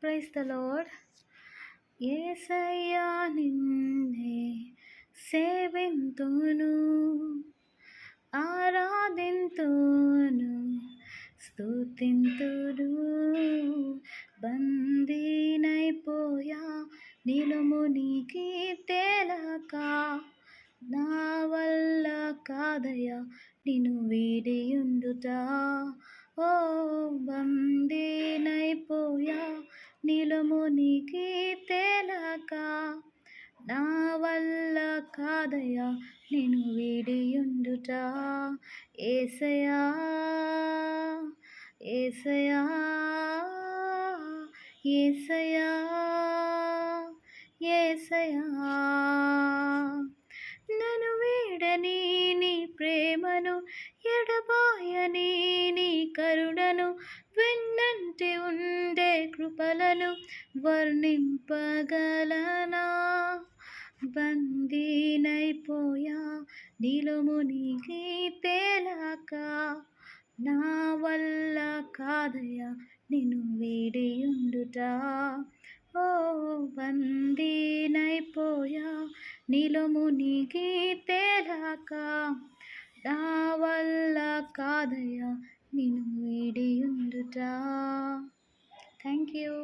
Praise the lord. యేసయ్యా నిన్నే సేవింతును, ఆరాధింతును, స్తుతింతును. బందీనైపోయా నిలుమునికి తేలక, నా వల్ల కాదయ్యా నిన్ను వీడియుండుట. ఓ బందీనైపోయా నిలుమునికి తేలక, నా వల్ల కాదయ్యా నిన్ను వీడియుండుట. యేసయ్యా యేసయ్యా యేసయ్యా యేసయ్యా, నన్ను వీడని నీ ప్రేమను, ఎడబాయని నీ కరుణను, వెన్నంటి ఉండే కృపలను వర్ణింపగలనా? బందీనైపోయా నిలుమునికి తేలక, నా వల్ల కాదయ్యా నిన్ను వీడియుండుట. ఓ బందీనైపోయా నిలుమునికి తేలక, నా వల్ల కాదయ్యా నిన్ను వీడియుండుట. Thank you.